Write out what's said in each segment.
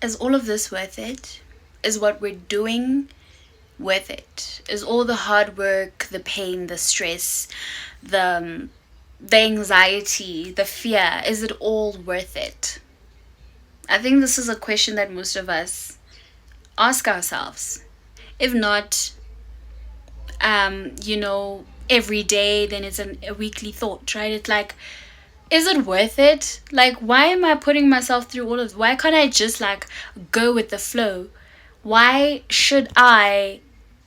Is all of this worth it? Is what we're doing worth it? Is all the hard work, the pain, the stress, the anxiety, the fear, is it all worth it? I think this is a question that most of us ask ourselves. If not, every day, then it's a weekly thought, right? It's like, is it worth it? Like, why am I putting myself through all of this? Why can't I just like go with the flow? Why should I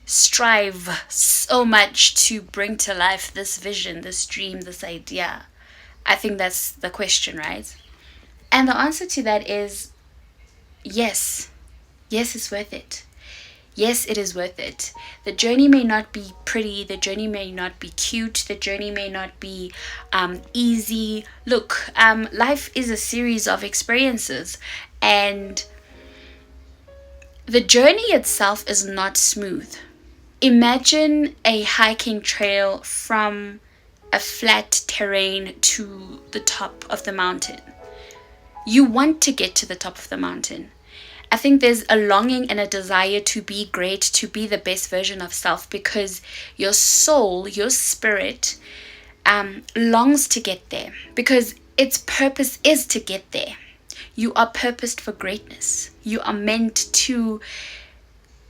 strive so much to bring to life this vision, this dream, this idea? I think that's the question, right? And the answer to that is yes. Yes, it's worth it. Yes, it is worth it. The journey may not be pretty, the journey may not be cute, the journey may not be easy. Look, life is a series of experiences, and the journey itself is not smooth. Imagine a hiking trail from a flat terrain to the top of the mountain. You want to get to the top of the mountain. I think there's a longing and a desire to be great, to be the best version of self, because your soul, your spirit, longs to get there, because its purpose is to get there. You are purposed for greatness. You are meant to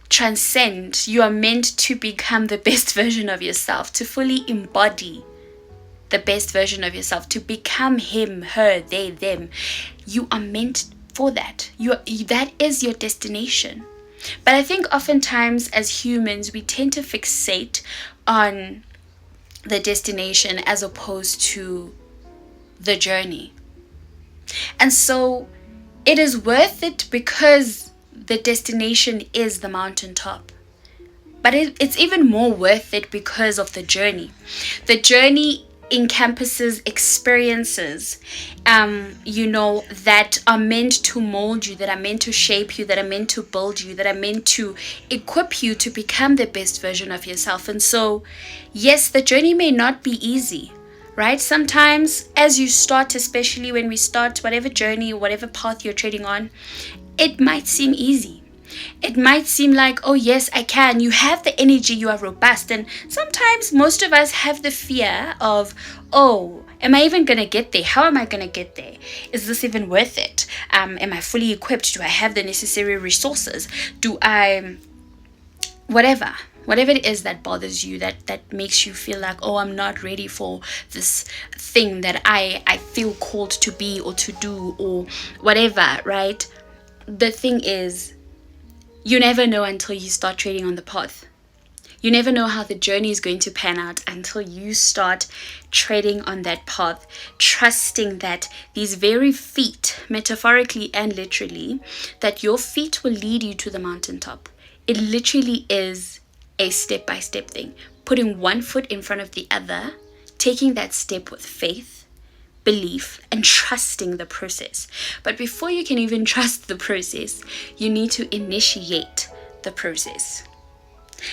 transcend. You are meant to become the best version of yourself, to fully embody the best version of yourself, to become him, her, they, them. You are meant for that. That is your destination. But I think oftentimes as humans, we tend to fixate on the destination as opposed to the journey. And so it is worth it because the destination is the mountaintop. But it's even more worth it because of the journey. The journey encompasses experiences, that are meant to mold you, that are meant to shape you, that are meant to build you, that are meant to equip you to become the best version of yourself. And so, yes, the journey may not be easy, right? Sometimes as you start, especially when we start whatever journey, whatever path you're treading on, it might seem easy. It might seem like, oh yes, I can. You have the energy, you are robust. And sometimes most of us have the fear of, oh, am I even going to get there? How am I going to get there? Is this even worth it? Am I fully equipped? Do I have the necessary resources? Do I, whatever it is that bothers you, that makes you feel like, oh, I'm not ready for this thing that I feel called to be or to do or whatever, right? The thing is, you never know until you start treading on the path. You never know how the journey is going to pan out until you start treading on that path, trusting that these very feet, metaphorically and literally, that your feet will lead you to the mountaintop. It literally is a step-by-step thing. Putting one foot in front of the other, taking that step with faith, belief, and trusting the process. But before you can even trust the process, you need to initiate the process.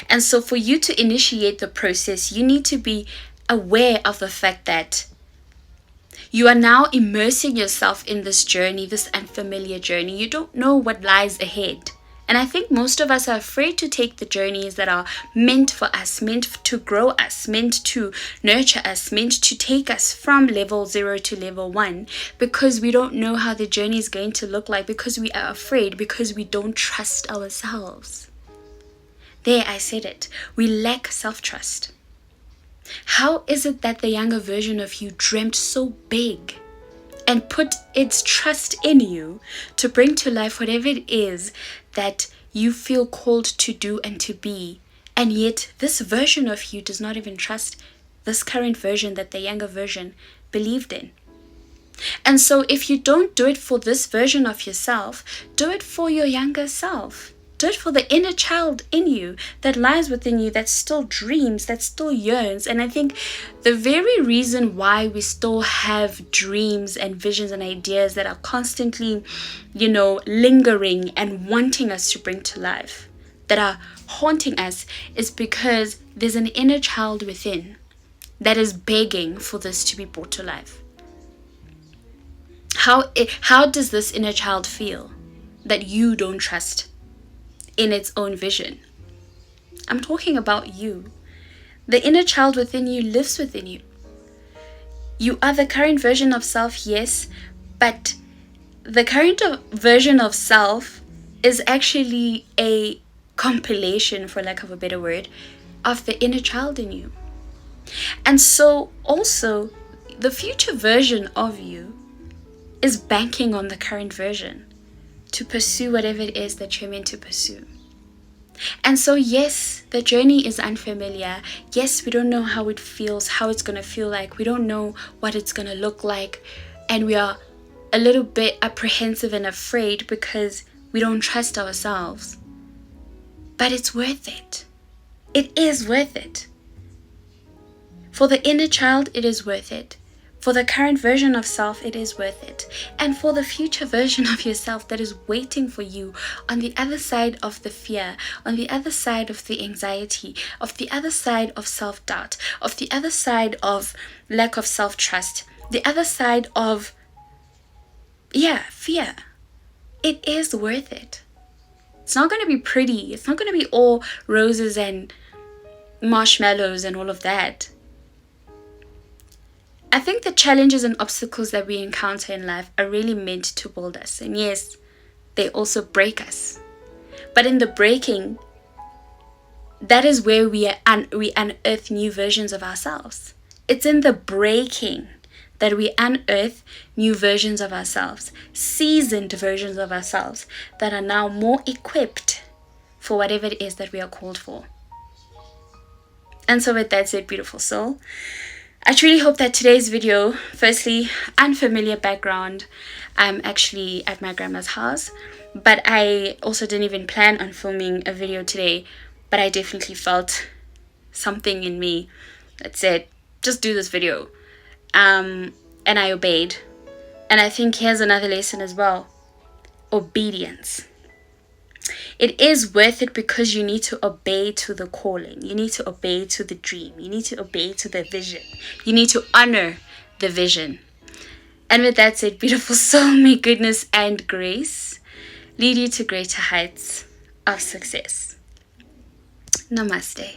And so for you to initiate the process, you need to be aware of the fact that you are now immersing yourself in this journey, this unfamiliar journey. You don't know what lies ahead. And I think most of us are afraid to take the journeys that are meant for us, meant to grow us, meant to nurture us, meant to take us from level 0 to level 1, because we don't know how the journey is going to look like, because we are afraid, because we don't trust ourselves. There, I said it. We lack self-trust. How is it that the younger version of you dreamt so big and put its trust in you to bring to life whatever it is that you feel called to do and to be, and yet this version of you does not even trust this current version that the younger version believed in? And so if you don't do it for this version of yourself, do it for your younger self. Do it for the inner child in you that lies within you, that still dreams, that still yearns. And I think the very reason why we still have dreams and visions and ideas that are constantly, lingering and wanting us to bring to life, that are haunting us, is because there's an inner child within that is begging for this to be brought to life. How does this inner child feel? that you don't trust in its own vision. I'm talking about you. The inner child within you lives within you. You are the current version of self, yes, but the current version of self is actually a compilation, for lack of a better word, of the inner child in you. And so also, the future version of you is banking on the current version to pursue whatever it is that you're meant to pursue. And so, yes, the journey is unfamiliar. Yes, we don't know how it feels, how it's going to feel like. We don't know what it's going to look like. And we are a little bit apprehensive and afraid because we don't trust ourselves. But it's worth it. It is worth it. For the inner child, it is worth it. For the current version of self, it is worth it. And for the future version of yourself that is waiting for you on the other side of the fear, on the other side of the anxiety, of the other side of self-doubt, of the other side of lack of self-trust, the other side of, fear. It is worth it. It's not going to be pretty. It's not going to be all roses and marshmallows and all of that. I think the challenges and obstacles that we encounter in life are really meant to build us. And yes, they also break us. But in the breaking, that is where we unearth new versions of ourselves. It's in the breaking that we unearth new versions of ourselves, seasoned versions of ourselves that are now more equipped for whatever it is that we are called for. And so with that said, beautiful soul, I truly hope that today's video, firstly, unfamiliar background, I'm actually at my grandma's house, but I also didn't even plan on filming a video today, but I definitely felt something in me that said, just do this video. And I obeyed. And I think here's another lesson as well. Obedience. It is worth it because you need to obey to the calling. You need to obey to the dream. You need to obey to the vision. You need to honor the vision. And with that said, beautiful soul, may goodness and grace lead you to greater heights of success. Namaste.